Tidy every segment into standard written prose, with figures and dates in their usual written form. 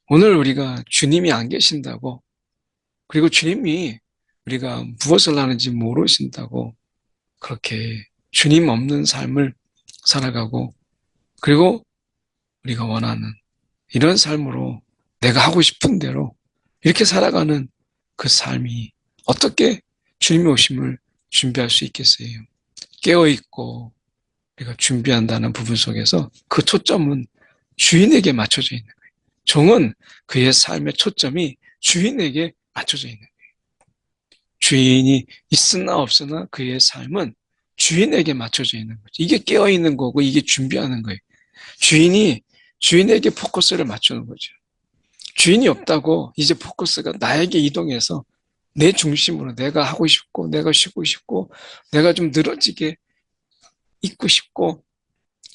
오늘 우리가 주님이 안 계신다고, 그리고 주님이 우리가 무엇을 하는지 모르신다고 그렇게 주님 없는 삶을 살아가고, 그리고 우리가 원하는 이런 삶으로 내가 하고 싶은 대로 이렇게 살아가는 그 삶이 어떻게 주님의 오심을 준비할 수 있겠어요? 깨어있고 우리가 준비한다는 부분 속에서 그 초점은 주인에게 맞춰져 있는 거예요. 종은 그의 삶의 초점이 주인에게 맞춰져 있는 거예요. 주인이 있으나 없으나 그의 삶은 주인에게 맞춰져 있는 거죠. 이게 깨어있는 거고 이게 준비하는 거예요. 주인이 주인에게 포커스를 맞추는 거죠. 주인이 없다고 이제 포커스가 나에게 이동해서 내 중심으로 내가 하고 싶고 내가 쉬고 싶고 내가 좀 늘어지게 있고 싶고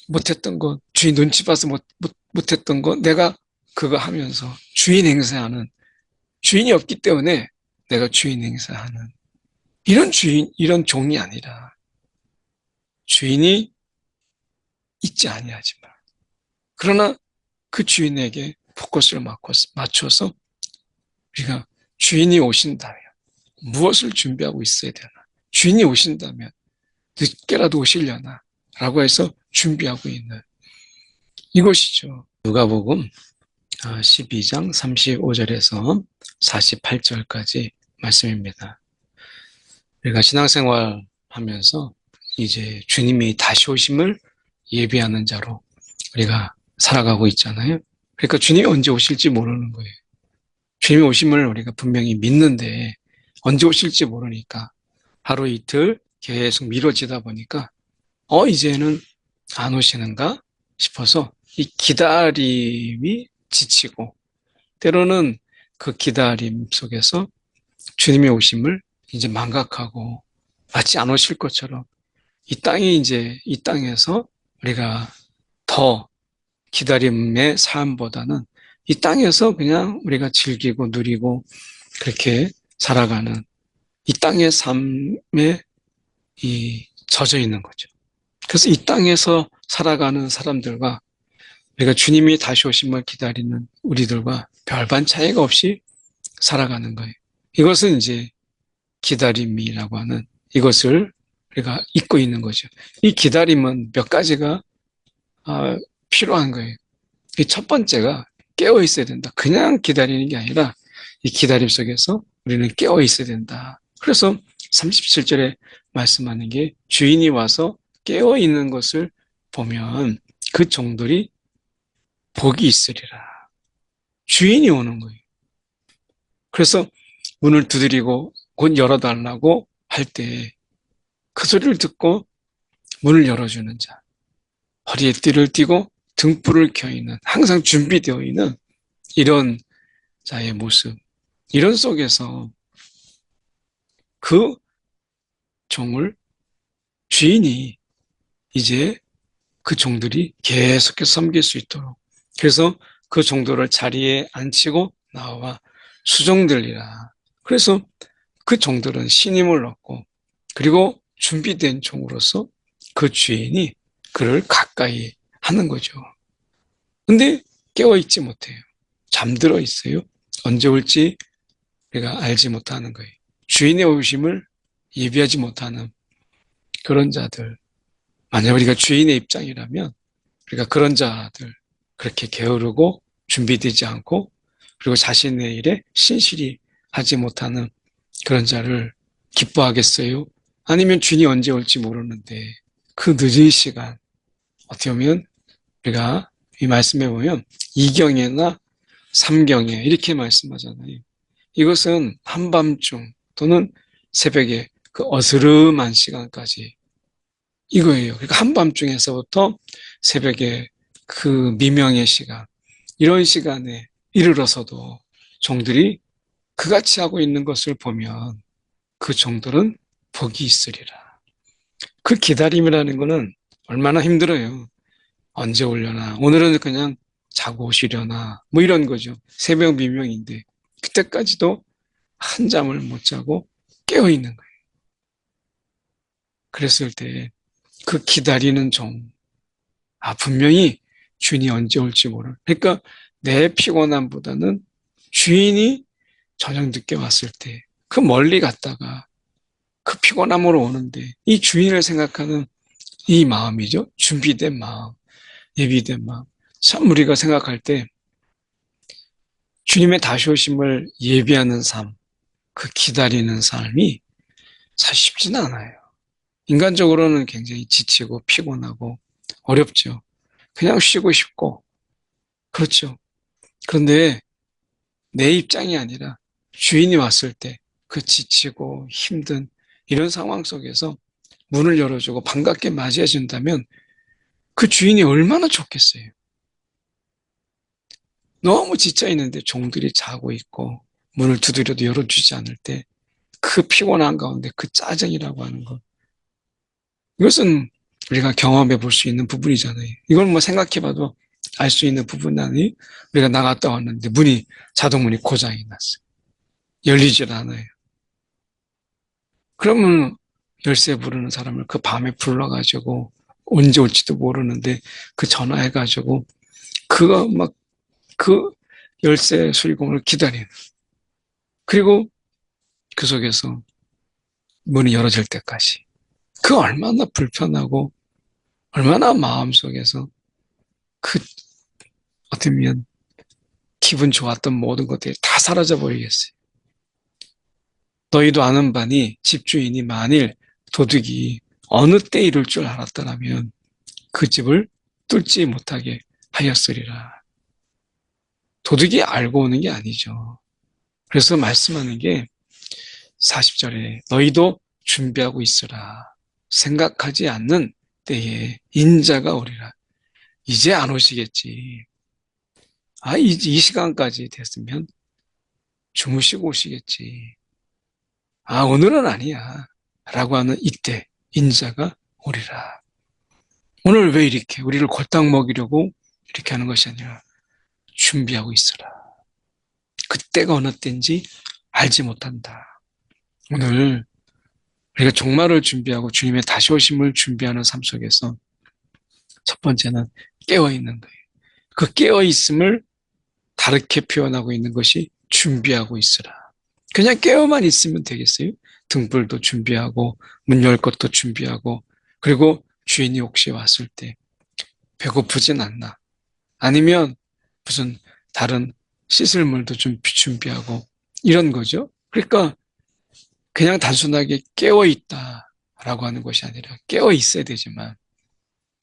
못했던 거 주인 눈치 봐서 못했던 거 내가 그거 하면서 주인 행세하는 주인이 없기 때문에 내가 주인 행세하는 이런 주인 이런 종이 아니라 주인이 있지 아니하지만 그러나 그 주인에게 포커스를 맞춰서 우리가 주인이 오신다면 무엇을 준비하고 있어야 되나? 주인이 오신다면 늦게라도 오시려나? 라고 해서 준비하고 있는 이것이죠. 누가복음 12장 35절에서 48절까지 말씀입니다. 우리가 신앙생활 하면서 이제 주님이 다시 오심을 예비하는 자로 우리가 살아가고 있잖아요. 그러니까 주님이 언제 오실지 모르는 거예요. 주님이 오심을 우리가 분명히 믿는데 언제 오실지 모르니까 하루 이틀 계속 미뤄지다 보니까 이제는 안 오시는가 싶어서 이 기다림이 지치고 때로는 그 기다림 속에서 주님의 오심을 이제 망각하고 마치 안 오실 것처럼 이 땅에서 우리가 더 기다림의 삶보다는 이 땅에서 그냥 우리가 즐기고 누리고 그렇게 살아가는 이 땅의 삶에 젖어 있는 거죠. 그래서 이 땅에서 살아가는 사람들과 우리가 주님이 다시 오심을 기다리는 우리들과 별반 차이가 없이 살아가는 거예요. 이것은 이제 기다림이라고 하는 이것을 우리가 잊고 있는 거죠. 이 기다림은 몇 가지가 필요한 거예요. 이 첫 번째가 깨어 있어야 된다. 그냥 기다리는 게 아니라 이 기다림 속에서 우리는 깨어 있어야 된다. 그래서 37절에 말씀하는 게 주인이 와서 깨어 있는 것을 보면 그 종들이 복이 있으리라. 주인이 오는 거예요. 그래서 문을 두드리고 곧 열어달라고 할 때 그 소리를 듣고 문을 열어주는 자, 허리에 띠를 띠고 등불을 켜 있는 항상 준비되어 있는 이런 자의 모습, 이런 속에서 그 종을 주인이 이제 그 종들이 계속해서 섬길 수 있도록 그래서 그 종들을 자리에 앉히고 나와 수종들이라. 그래서 그 종들은 신임을 얻고 그리고 준비된 종으로서 그 주인이 그를 가까이 하는 거죠. 근데 깨어있지 못해요. 잠들어 있어요. 언제 올지 우리가 알지 못하는 거예요. 주인의 오심을 예비하지 못하는 그런 자들. 만약 우리가 주인의 입장이라면 우리가 그런 자들 그렇게 게으르고 준비되지 않고 그리고 자신의 일에 신실히 하지 못하는 그런 자를 기뻐하겠어요? 아니면 주인이 언제 올지 모르는데 그 늦은 시간 어떻게 보면 우리가 이 말씀에 보면 이경에나 삼경에 이렇게 말씀하잖아요. 이것은 한밤중 또는 새벽에 그 어스름한 시간까지 이거예요. 그러니까 한밤중에서부터 새벽에 그 미명의 시간, 이런 시간에 이르러서도 종들이 그같이 하고 있는 것을 보면 그 종들은 복이 있으리라. 그 기다림이라는 거는 얼마나 힘들어요. 언제 오려나. 오늘은 그냥 자고 오시려나. 뭐 이런 거죠. 새벽 미명인데 그때까지도 한 잠을 못 자고 깨어 있는 거예요. 그랬을 때 그 기다리는 종, 분명히 주인이 언제 올지 모르는. 그러니까 내 피곤함보다는 주인이 저녁 늦게 왔을 때 그 멀리 갔다가 그 피곤함으로 오는데 이 주인을 생각하는 이 마음이죠. 준비된 마음, 예비된 마음. 참 우리가 생각할 때 주님의 다시 오심을 예비하는 삶, 그 기다리는 삶이 사실 쉽지는 않아요. 인간적으로는 굉장히 지치고 피곤하고 어렵죠. 그냥 쉬고 싶고, 그렇죠. 그런데 내 입장이 아니라 주인이 왔을 때 그 지치고 힘든 이런 상황 속에서 문을 열어주고 반갑게 맞이해 준다면 그 주인이 얼마나 좋겠어요. 너무 지쳐 있는데 종들이 자고 있고 문을 두드려도 열어주지 않을 때 그 피곤한 가운데 그 짜증이라고 하는 것. 이것은 우리가 경험해 볼 수 있는 부분이잖아요. 이걸 뭐 생각해 봐도 알 수 있는 부분 아니? 우리가 나갔다 왔는데 자동문이 고장이 났어요. 열리질 않아요. 그러면 열쇠 부르는 사람을 그 밤에 불러가지고 언제 올지도 모르는데 그 전화해가지고 그거 막 그 열쇠 수리공을 기다리는. 그리고 그 속에서 문이 열어질 때까지. 그 얼마나 불편하고 얼마나 마음속에서 그 어쩌면 기분 좋았던 모든 것들이 다 사라져 버리겠어요. 너희도 아는 바니 집주인이 만일 도둑이 어느 때 이룰 줄 알았더라면 그 집을 뚫지 못하게 하였으리라. 도둑이 알고 오는 게 아니죠. 그래서 말씀하는 게 40절에 너희도 준비하고 있으라. 생각하지 않는 때에 인자가 오리라. 이제 안 오시겠지. 이 시간까지 됐으면 주무시고 오시겠지. 오늘은 아니야. 라고 하는 이때 인자가 오리라. 오늘 왜 이렇게 우리를 골탕 먹이려고 이렇게 하는 것이 아니라 준비하고 있어라. 그때가 어느 때인지 알지 못한다. 오늘 우리가 종말을 준비하고 주님의 다시 오심을 준비하는 삶 속에서 첫 번째는 깨어있는 거예요. 그 깨어있음을 다르게 표현하고 있는 것이 준비하고 있으라. 그냥 깨어만 있으면 되겠어요? 등불도 준비하고 문 열 것도 준비하고 그리고 주인이 혹시 왔을 때 배고프진 않나? 아니면 무슨 다른 씻을 물도 좀 준비하고 이런 거죠. 그러니까 그냥 단순하게 깨어있다라고 하는 것이 아니라 깨어있어야 되지만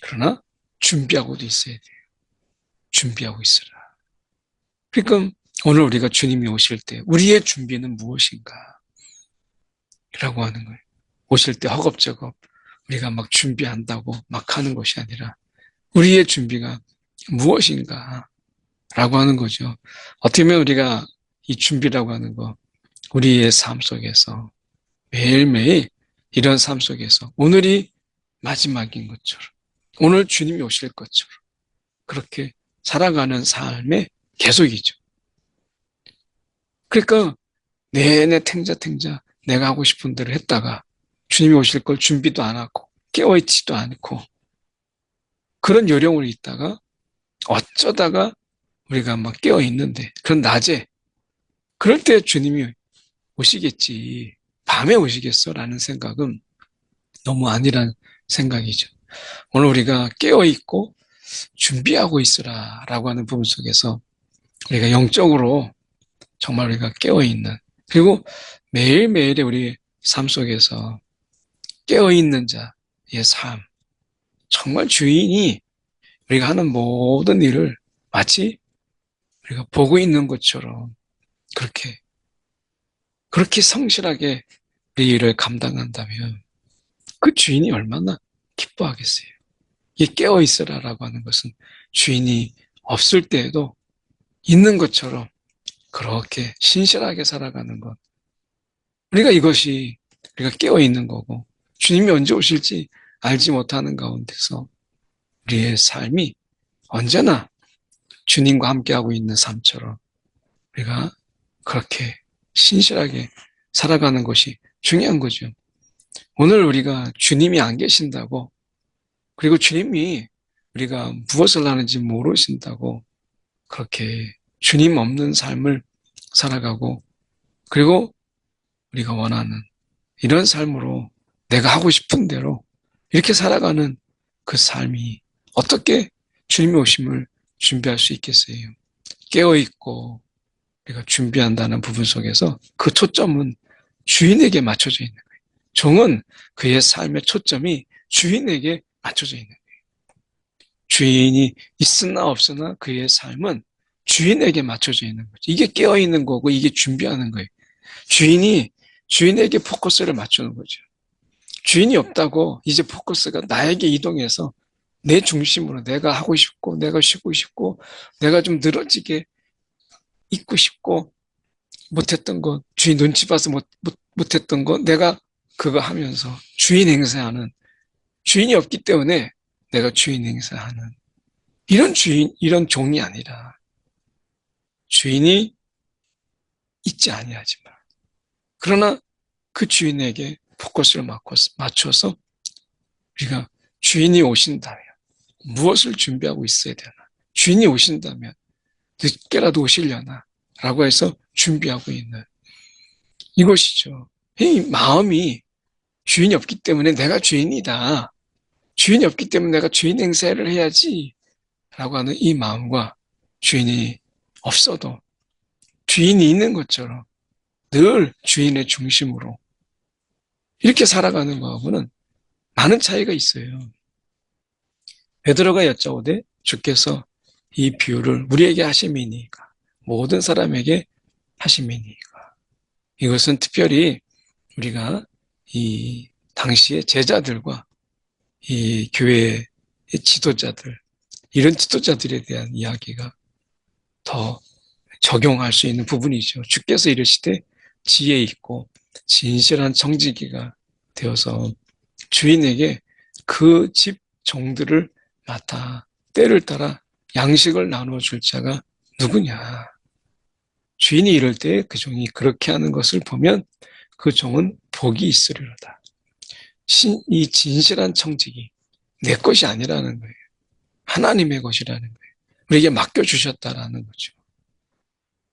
그러나 준비하고도 있어야 돼요. 준비하고 있으라. 그러니까 오늘 우리가 주님이 오실 때 우리의 준비는 무엇인가? 라고 하는 거예요. 오실 때 허겁지겁 우리가 막 준비한다고 막 하는 것이 아니라 우리의 준비가 무엇인가? 라고 하는 거죠. 어떻게 보면 우리가 이 준비라고 하는 거 우리의 삶 속에서 매일매일 이런 삶 속에서 오늘이 마지막인 것처럼 오늘 주님이 오실 것처럼 그렇게 살아가는 삶의 계속이죠. 그러니까 내내 탱자탱자 내가 하고 싶은 대로 했다가 주님이 오실 걸 준비도 안 하고 깨어있지도 않고 그런 요령으로 있다가 어쩌다가 우리가 막 깨어있는데 그런 낮에 그럴 때 주님이 오시겠지 밤에 오시겠어라는 생각은 너무 아니란 생각이죠. 오늘 우리가 깨어있고 준비하고 있으라 라고 하는 부분 속에서 우리가 영적으로 정말 우리가 깨어있는 그리고 매일매일의 우리 삶 속에서 깨어있는 자의 삶 정말 주인이 우리가 하는 모든 일을 마치 우리가 보고 있는 것처럼 그렇게 성실하게 우리 일을 감당한다면 그 주인이 얼마나 기뻐하겠어요. 이 깨어있으라라고 하는 것은 주인이 없을 때에도 있는 것처럼 그렇게 신실하게 살아가는 것. 이것이 우리가 깨어있는 거고 주님이 언제 오실지 알지 못하는 가운데서 우리의 삶이 언제나 주님과 함께하고 있는 삶처럼 우리가 그렇게 신실하게 살아가는 것이 중요한 거죠. 오늘 우리가 주님이 안 계신다고 그리고 주님이 우리가 무엇을 하는지 모르신다고 그렇게 주님 없는 삶을 살아가고, 그리고 우리가 원하는 이런 삶으로 내가 하고 싶은 대로 이렇게 살아가는 그 삶이 어떻게 주님의 오심을 준비할 수 있겠어요? 깨어있고 우리가 준비한다는 부분 속에서 그 초점은 주인에게 맞춰져 있는 거예요. 종은 그의 삶의 초점이 주인에게 맞춰져 있는 거예요. 주인이 있으나 없으나 그의 삶은 주인에게 맞춰져 있는 거죠. 이게 깨어있는 거고 이게 준비하는 거예요. 주인에게 포커스를 맞추는 거죠. 주인이 없다고 이제 포커스가 나에게 이동해서 내 중심으로 내가 하고 싶고 내가 쉬고 싶고 내가 좀 늘어지게 있고 싶고 못했던 거 주인 눈치 봐서 못했던 거 내가 그거 하면서 주인 행세하는 주인이 없기 때문에 내가 주인 행세하는 이런 종이 아니라 주인이 있지 아니하지만 그러나 그 주인에게 포커스를 맞춰서 우리가 주인이 오신다면 무엇을 준비하고 있어야 되나? 주인이 오신다면 늦게라도 오시려나? 라고 해서 준비하고 있는 이것이죠. 이 마음이 주인이 없기 때문에 내가 주인이다. 주인이 없기 때문에 내가 주인 행세를 해야지. 라고 하는 이 마음과 주인이 없어도 주인이 있는 것처럼 늘 주인의 중심으로 이렇게 살아가는 거하고는 많은 차이가 있어요. 베드로가 여짜오되 주께서 이 비유를 우리에게 하심이니까 모든 사람에게 하심이니까 이것은 특별히 우리가 이 당시의 제자들과 이 교회의 지도자들 이런 지도자들에 대한 이야기가 더 적용할 수 있는 부분이죠. 주께서 이르시되 지혜 있고 진실한 청지기가 되어서 주인에게 그 집 종들을 맡아 때를 따라 양식을 나누어 줄 자가 누구냐. 주인이 이럴 때 그 종이 그렇게 하는 것을 보면 그 종은 복이 있으리로다. 이 진실한 청지기 내 것이 아니라는 거예요. 하나님의 것이라는 거예요. 우리에게 맡겨주셨다라는 거죠.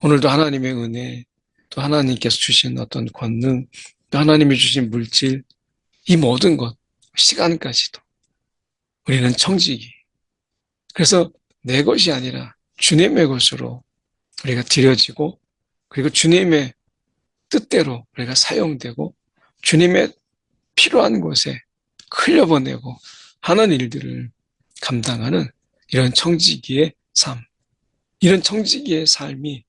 오늘도 하나님의 은혜, 또 하나님께서 주신 어떤 권능, 또 하나님이 주신 물질, 이 모든 것, 시간까지도 우리는 청지기. 그래서 내 것이 아니라 주님의 것으로 우리가 드려지고 그리고 주님의 뜻대로 우리가 사용되고 주님의 필요한 곳에 흘려보내고 하는 일들을 감당하는 이런 청지기의 삶. 이런 청지기의 삶이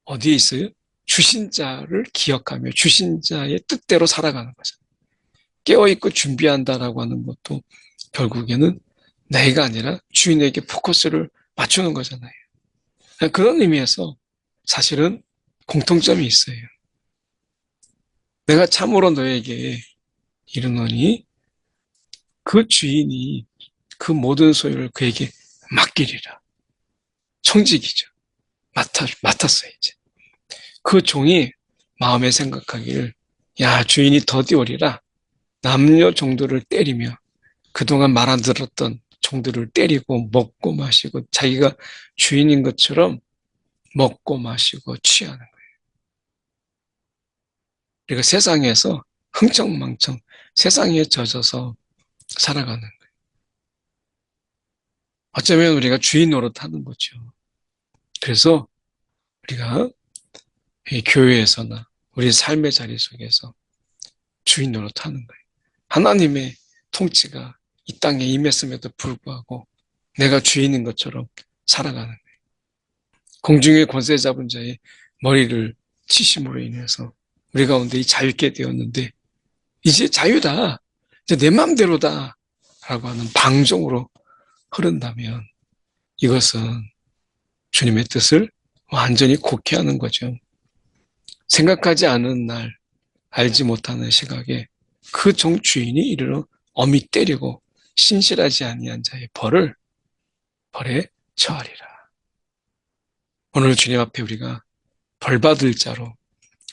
어디에 있어요? 주신 자를 기억하며 주신 자의 뜻대로 살아가는 거죠. 깨어있고 준비한다라고 하는 것도 결국에는 내가 아니라 주인에게 포커스를 맞추는 거잖아요. 그런 의미에서 사실은 공통점이 있어요. 내가 참으로 너에게 이르노니 그 주인이 그 모든 소유를 그에게 맡기리라. 청지기죠. 맡았어요, 이제. 그 종이 마음에 생각하기를, 야, 주인이 더디 오리라. 남녀 종들을 때리며 그동안 말 안 들었던 종들을 때리고 먹고 마시고 자기가 주인인 것처럼 먹고 마시고 취하는 거예요. 그리고 세상에서 흥청망청 세상에 젖어서 살아가는 거예요. 어쩌면 우리가 주인 노릇하는 거죠. 그래서 우리가 이 교회에서나 우리 삶의 자리 속에서 주인 노릇하는 거예요. 하나님의 통치가 이 땅에 임했음에도 불구하고 내가 주인인 것처럼 살아가는 거예요. 공중의 권세 잡은 자의 머리를 치심으로 인해서 우리 가운데 자유있게 되었는데 이제 자유다. 이제 내 마음대로다. 라고 하는 방종으로 흐른다면 이것은 주님의 뜻을 완전히 곡해하는 거죠. 생각하지 않은 날, 알지 못하는 시각에 그 종 주인이 이르러 엄히 때리고 신실하지 아니한 자의 벌에 처하리라. 오늘 주님 앞에 우리가 벌받을 자로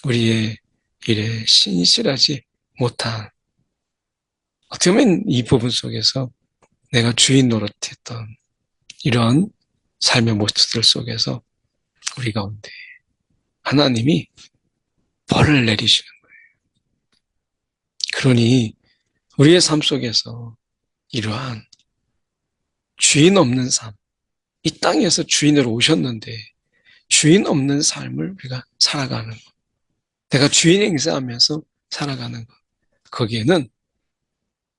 우리의 일에 신실하지 못한 어떻게 보면 이 부분 속에서 내가 주인 노릇했던 이런 삶의 모습들 속에서 우리 가운데 하나님이 벌을 내리시는 거예요. 그러니 우리의 삶 속에서 이러한 주인 없는 삶, 이 땅에서 주인으로 오셨는데 주인 없는 삶을 우리가 살아가는 것, 내가 주인 행세하면서 살아가는 것, 거기에는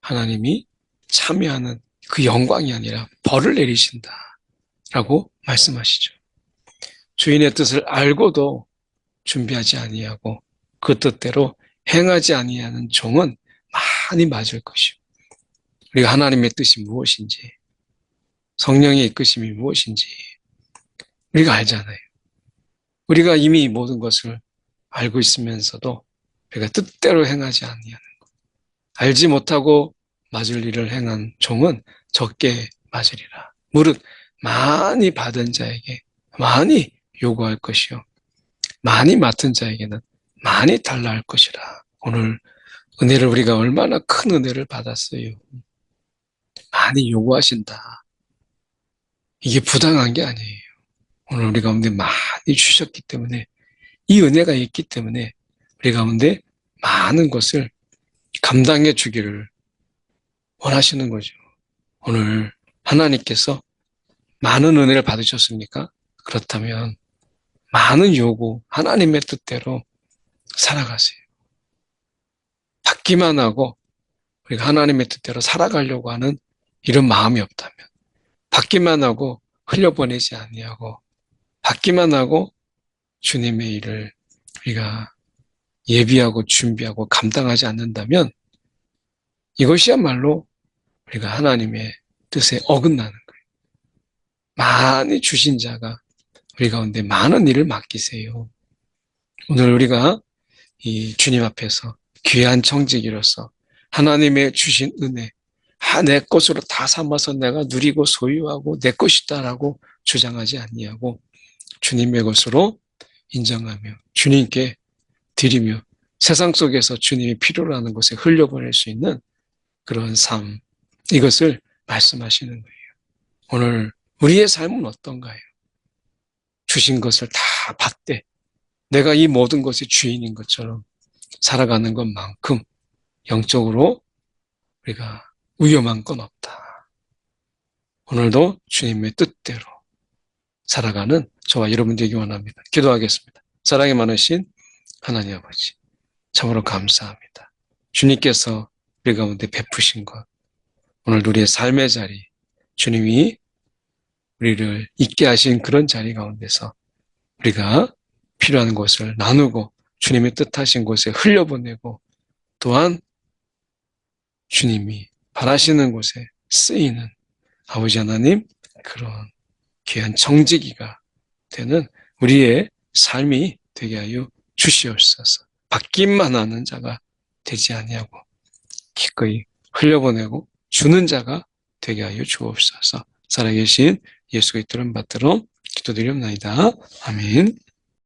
하나님이 참여하는 그 영광이 아니라 벌을 내리신다라고 말씀하시죠. 주인의 뜻을 알고도 준비하지 아니하고 그 뜻대로 행하지 아니하는 종은 많이 맞을 것이요. 우리가 하나님의 뜻이 무엇인지, 성령의 이끄심이 무엇인지 우리가 알잖아요. 우리가 이미 모든 것을 알고 있으면서도 우리가 뜻대로 행하지 아니하는 것. 알지 못하고 맞을 일을 행한 종은 적게 맞으리라. 무릇 많이 받은 자에게 많이 요구할 것이요. 많이 맡은 자에게는 많이 달라 할 것이라. 오늘 은혜를 우리가 얼마나 큰 은혜를 받았어요. 많이 요구하신다. 이게 부당한 게 아니에요. 오늘 우리 가운데 많이 주셨기 때문에, 이 은혜가 있기 때문에 우리 가운데 많은 것을 감당해 주기를 원하시는 거죠. 오늘 하나님께서 많은 은혜를 받으셨습니까? 그렇다면 많은 요구, 하나님의 뜻대로 살아가세요. 받기만 하고 우리가 하나님의 뜻대로 살아가려고 하는 이런 마음이 없다면, 받기만 하고 흘려보내지 아니하고 받기만 하고 주님의 일을 우리가 예비하고 준비하고 감당하지 않는다면 이것이야말로 우리가 하나님의 뜻에 어긋나는 거예요. 많이 주신 자가 우리 가운데 많은 일을 맡기세요. 오늘 우리가 이 주님 앞에서 귀한 청지기로서 하나님의 주신 은혜, 내 것으로 다 삼아서 내가 누리고 소유하고 내 것이다라고 주장하지 아니하고 주님의 것으로 인정하며 주님께 드리며 세상 속에서 주님이 필요로 하는 곳에 흘려보낼 수 있는 그런 삶, 이것을 말씀하시는 거예요. 오늘 우리의 삶은 어떤가요? 주신 것을 다 받되 내가 이 모든 것의 주인인 것처럼 살아가는 것만큼 영적으로 우리가 위험한 건 없다. 오늘도 주님의 뜻대로 살아가는 저와 여러분 되기 원합니다. 기도하겠습니다. 사랑이 많으신 하나님 아버지, 참으로 감사합니다. 주님께서 우리 가운데 베푸신 것, 오늘 우리의 삶의 자리, 주님이 우리를 있게 하신 그런 자리 가운데서 우리가 필요한 것을 나누고 주님의 뜻하신 곳에 흘려보내고 또한 주님이 바라시는 곳에 쓰이는 아버지 하나님, 그런 귀한 정직이가 되는 우리의 삶이 되게 하여 주시옵소서. 받기만 하는 자가 되지 아니하고 기꺼이 흘려보내고 주는 자가 되게 하여 주옵소서. 살아계신 예수 그리스도를 받들어 기도드리옵나이다. 아멘.